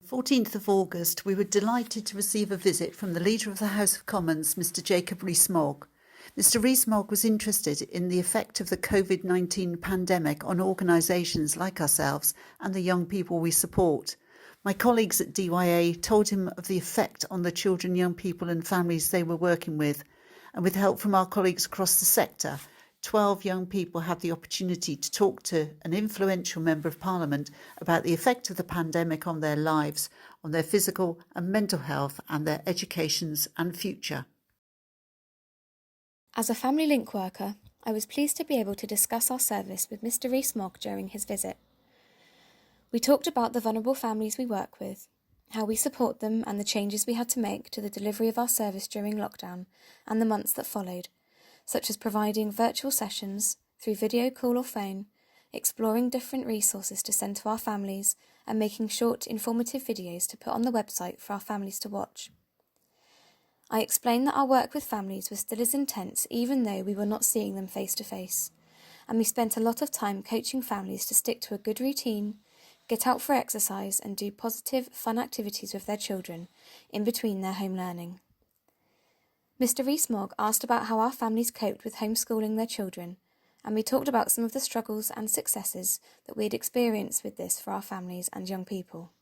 14th of August, we were delighted to receive a visit from the Leader of the House of Commons, Mr Jacob Rees-Mogg. Mr Rees-Mogg was interested in the effect of the COVID-19 pandemic on organisations like ourselves and the young people we support. My colleagues at DYA told him of the effect on the children, young people and families they were working with, and with help from our colleagues across the sector, 12 young people had the opportunity to talk to an influential Member of Parliament about the effect of the pandemic on their lives, on their physical and mental health and their educations and future. As a family link worker, I was pleased to be able to discuss our service with Mr Rees-Mogg during his visit. We talked about the vulnerable families we work with, how we support them and the changes we had to make to the delivery of our service during lockdown and the months that followed, such as providing virtual sessions through video call or phone, exploring different resources to send to our families, and making short, informative videos to put on the website for our families to watch. I explained that our work with families was still as intense even though we were not seeing them face to face, and we spent a lot of time coaching families to stick to a good routine, get out for exercise and do positive, fun activities with their children in between their home learning. Mr Rees-Mogg asked about how our families coped with homeschooling their children, and we talked about some of the struggles and successes that we had experienced with this for our families and young people.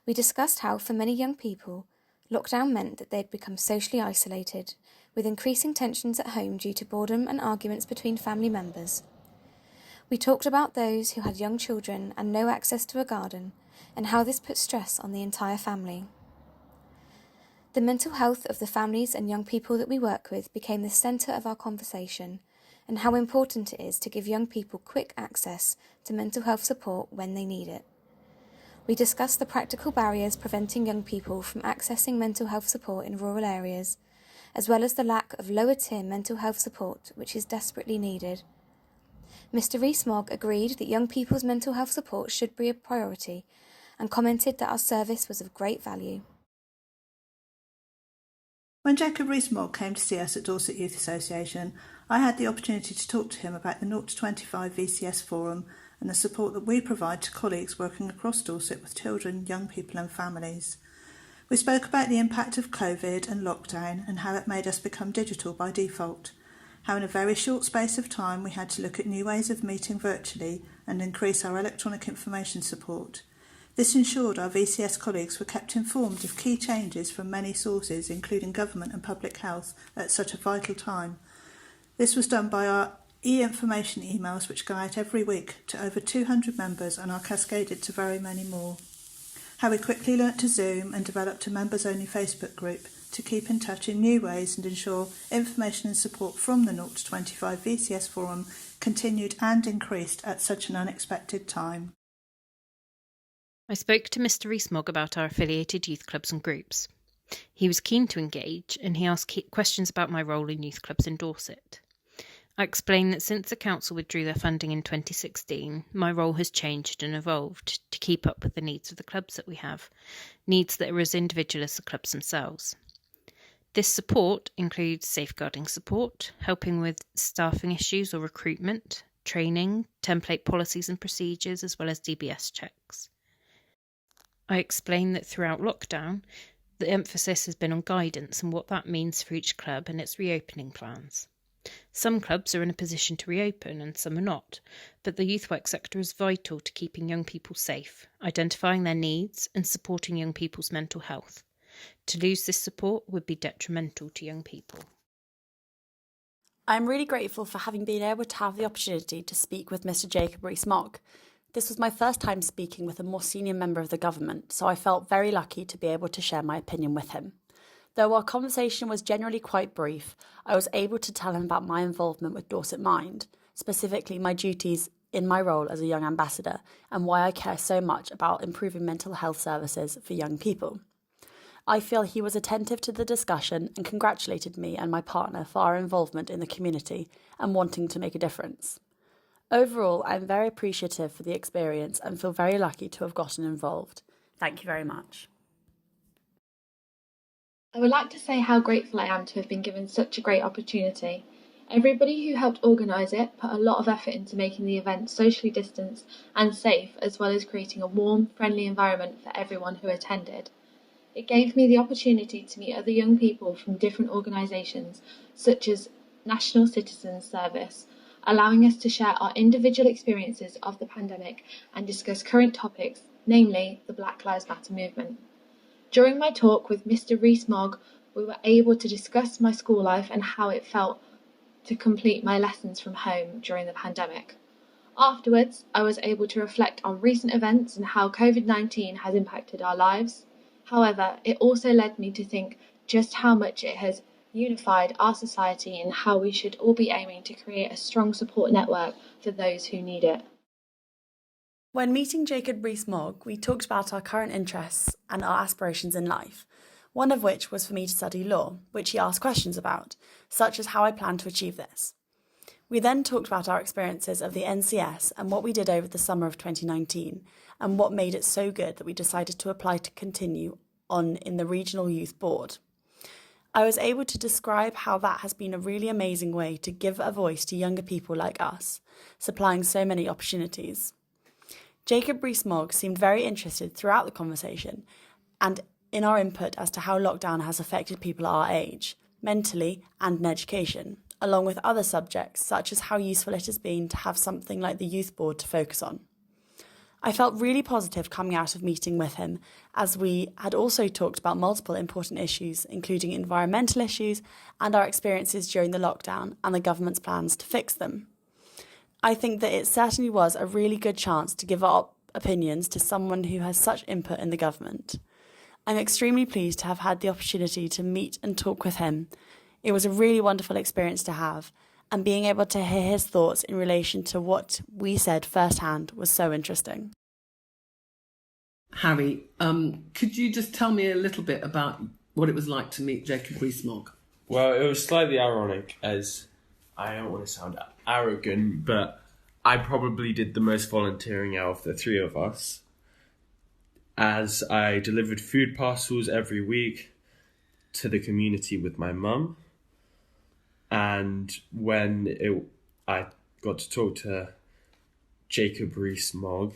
We discussed how, for many young people, lockdown meant that they'd become socially isolated, with increasing tensions at home due to boredom and arguments between family members. We talked about those who had young children and no access to a garden, and how this put stress on the entire family. The mental health of the families and young people that we work with became the centre of our conversation, and how important it is to give young people quick access to mental health support when they need it. We discussed the practical barriers preventing young people from accessing mental health support in rural areas, as well as the lack of lower-tier mental health support which is desperately needed. Mr Rees-Mogg agreed that young people's mental health support should be a priority, and commented that our service was of great value. When Jacob Rees-Mogg came to see us at Dorset Youth Association, I had the opportunity to talk to him about the 0 to 25 VCS Forum and the support that we provide to colleagues working across Dorset with children, young people and families. We spoke about the impact of COVID and lockdown and how it made us become digital by default, how in a very short space of time we had to look at new ways of meeting virtually and increase our electronic information support. This ensured our VCS colleagues were kept informed of key changes from many sources, including government and public health, at such a vital time. This was done by our e-information emails, which go out every week to over 200 members and are cascaded to very many more. How we quickly learnt to Zoom and developed a members-only Facebook group to keep in touch in new ways and ensure information and support from the 0 to 25 VCS Forum continued and increased at such an unexpected time. I spoke to Mr Rees-Mogg about our affiliated youth clubs and groups. He was keen to engage and he asked questions about my role in youth clubs in Dorset. I explained that since the council withdrew their funding in 2016, my role has changed and evolved to keep up with the needs of the clubs that we have, needs that are as individual as the clubs themselves. This support includes safeguarding support, helping with staffing issues or recruitment, training, template policies and procedures, as well as DBS checks. I explained that throughout lockdown, the emphasis has been on guidance and what that means for each club and its reopening plans. Some clubs are in a position to reopen and some are not, but the youth work sector is vital to keeping young people safe, identifying their needs and supporting young people's mental health. To lose this support would be detrimental to young people. I'm really grateful for having been able to have the opportunity to speak with Mr Jacob Rees-Mogg. This was my first time speaking with a more senior member of the government, so I felt very lucky to be able to share my opinion with him. Though our conversation was generally quite brief, I was able to tell him about my involvement with Dorset Mind, specifically my duties in my role as a young ambassador and why I care so much about improving mental health services for young people. I feel he was attentive to the discussion and congratulated me and my partner for our involvement in the community and wanting to make a difference. Overall, I'm very appreciative for the experience and feel very lucky to have gotten involved. Thank you very much. I would like to say how grateful I am to have been given such a great opportunity. Everybody who helped organise it put a lot of effort into making the event socially distanced and safe, as well as creating a warm, friendly environment for everyone who attended. It gave me the opportunity to meet other young people from different organisations, such as National Citizens Service, allowing us to share our individual experiences of the pandemic and discuss current topics, namely the Black Lives Matter movement. During my talk with Mr. Rees-Mogg, we were able to discuss my school life and how it felt to complete my lessons from home during the pandemic. Afterwards, I was able to reflect on recent events and how COVID-19 has impacted our lives. However, it also led me to think just how much it has unified our society and how we should all be aiming to create a strong support network for those who need it. When meeting Jacob Rees-Mogg, we talked about our current interests and our aspirations in life, one of which was for me to study law, which he asked questions about, such as how I plan to achieve this. We then talked about our experiences of the NCS and what we did over the summer of 2019, and what made it so good that we decided to apply to continue on in the Regional Youth Board. I was able to describe how that has been a really amazing way to give a voice to younger people like us, supplying so many opportunities. Jacob Rees-Mogg seemed very interested throughout the conversation and in our input as to how lockdown has affected people our age, mentally and in education, along with other subjects such as how useful it has been to have something like the Youth Board to focus on. I felt really positive coming out of meeting with him, as we had also talked about multiple important issues, including environmental issues and our experiences during the lockdown and the government's plans to fix them. I think that it certainly was a really good chance to give our opinions to someone who has such input in the government. I'm extremely pleased to have had the opportunity to meet and talk with him. It was a really wonderful experience to have, and being able to hear his thoughts in relation to what we said firsthand was so interesting. Harry, could you just tell me a little bit about what it was like to meet Jacob Rees-Mogg? Well, it was slightly ironic, as I don't want to sound arrogant, but I probably did the most volunteering out of the three of us, as I delivered food parcels every week to the community with my mum. And when I got to talk to Jacob Rees-Mogg,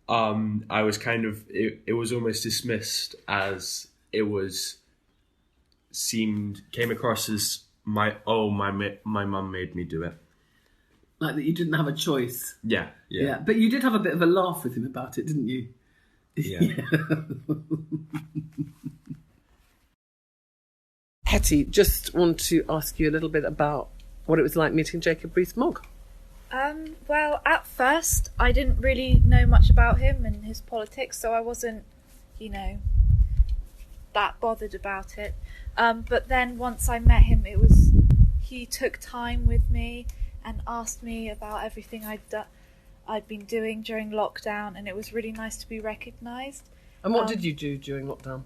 I was it was almost dismissed, as it came across as my mum made me do it. Like that you didn't have a choice. Yeah. But you did have a bit of a laugh with him about it, didn't you? Yeah. Hetty, just want to ask you a little bit about what it was like meeting Jacob Rees-Mogg. Well, at first, I didn't really know much about him and his politics, so I wasn't, that bothered about it. But then once I met him, he took time with me and asked me about everything I'd been doing during lockdown, and it was really nice to be recognised. And what did you do during lockdown?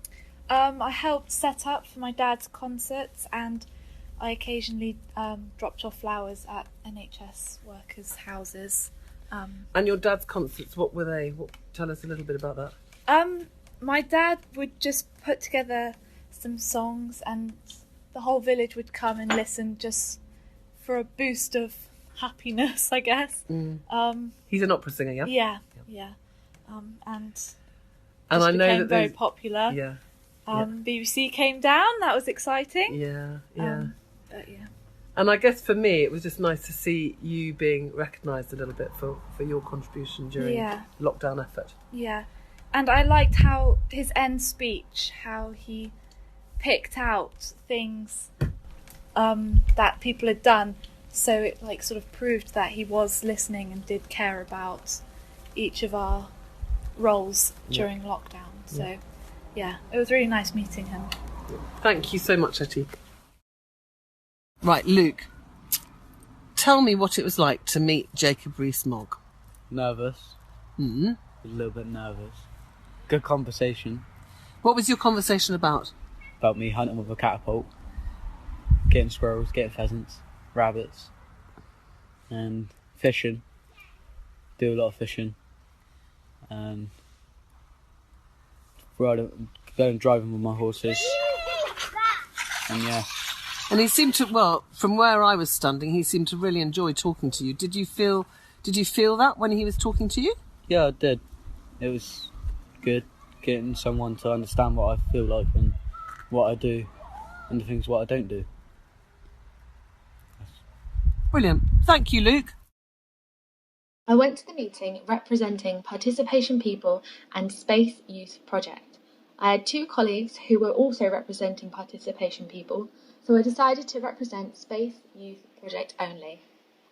I helped set up for my dad's concerts, and I occasionally dropped off flowers at NHS workers' houses. And your dad's concerts, what were they? Tell us a little bit about that. My dad would just put together some songs, and the whole village would come and listen just for a boost of happiness, I guess. He's an opera singer, yeah? Yeah. And I know became that very popular. Yeah. BBC came down, that was exciting. Yeah. But yeah. And I guess for me, it was just nice to see you being recognised a little bit for your contribution during lockdown effort. Yeah. And I liked how his end speech, how he picked out things that people had done, so it sort of proved that he was listening and did care about each of our roles during lockdown. So yeah, it was really nice meeting him. Thank you so much, Etty. Right, Luke, tell me what it was like to meet Jacob Rees-Mogg. Nervous. Mm-hmm. A little bit nervous. Good conversation. What was your conversation about? About me hunting with a catapult, getting squirrels, getting pheasants, rabbits, and fishing. Do a lot of fishing. And going driving with my horses. And yeah, And he seemed to, well, from where I was standing, he seemed to really enjoy talking to you. Did you feel that when he was talking to you? Yeah, I did. It was good getting someone to understand what I feel like and what I do and the things what I don't do. Brilliant. Thank you, Luke. I went to the meeting representing Participation People and Space Youth Project. I had 2 colleagues who were also representing Participation People, so I decided to represent Space Youth Project only.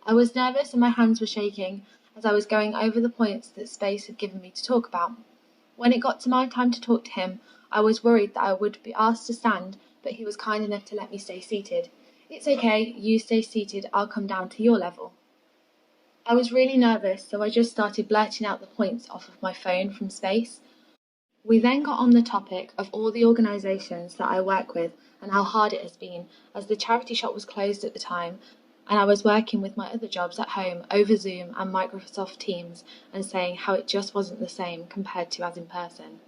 I was nervous and my hands were shaking as I was going over the points that Space had given me to talk about. When it got to my time to talk to him, I was worried that I would be asked to stand, but he was kind enough to let me stay seated. It's okay, you stay seated, I'll come down to your level. I was really nervous, so I just started blurting out the points off of my phone from Space. We then got on the topic of all the organisations that I work with and how hard it has been, as the charity shop was closed at the time, and I was working with my other jobs at home over Zoom and Microsoft Teams, and saying how it just wasn't the same compared to as in person.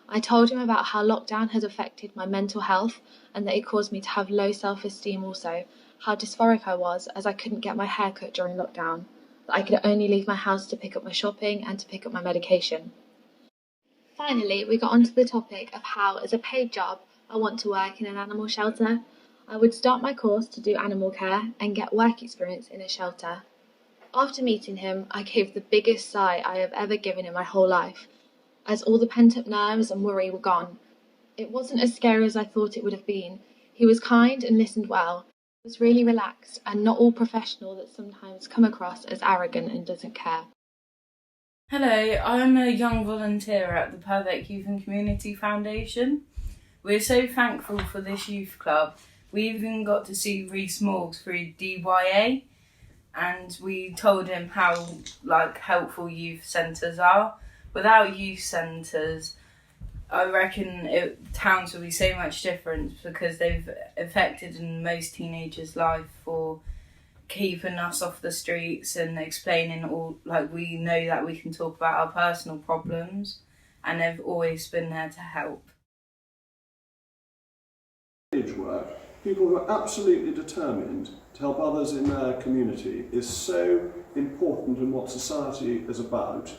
I told him about how lockdown had affected my mental health and that it caused me to have low self-esteem also, how dysphoric I was as I couldn't get my hair cut during lockdown, that I could only leave my house to pick up my shopping and to pick up my medication. Finally, we got onto the topic of how, as a paid job, I want to work in an animal shelter. I would start my course to do animal care and get work experience in a shelter. After meeting him, I gave the biggest sigh I have ever given in my whole life, as all the pent-up nerves and worry were gone. It wasn't as scary as I thought it would have been. He was kind and listened well. He was really relaxed and not all professional that sometimes come across as arrogant and doesn't care. Hello, I'm a young volunteer at the Perfect Youth and Community Foundation. We're so thankful for this youth club. We even got to see Rees-Mogg through DYA, and we told him how helpful youth centres are. Without youth centres, I reckon towns would be so much different, because they've affected in most teenagers' life for keeping us off the streets and explaining all, we know that we can talk about our personal problems, and they've always been there to help. Work, people who are absolutely determined to help others in their community is so important in what society is about.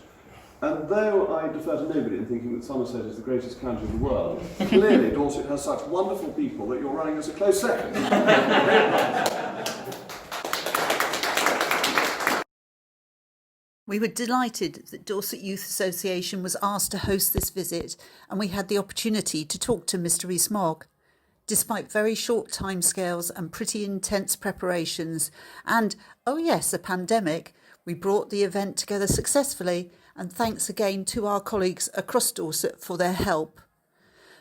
And though I defer to nobody in thinking that Somerset is the greatest county in the world, clearly Dorset has such wonderful people that you're running as a close second. We were delighted that Dorset Youth Association was asked to host this visit, and we had the opportunity to talk to Mr. Rees-Mogg. Despite very short timescales and pretty intense preparations, and, oh yes, a pandemic, we brought the event together successfully, and thanks again to our colleagues across Dorset for their help.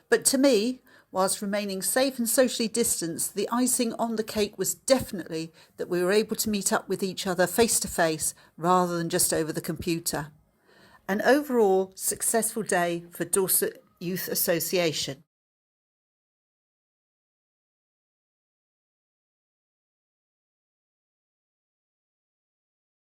But to me, whilst remaining safe and socially distanced, the icing on the cake was definitely that we were able to meet up with each other face to face rather than just over the computer. An overall successful day for Dorset Youth Association.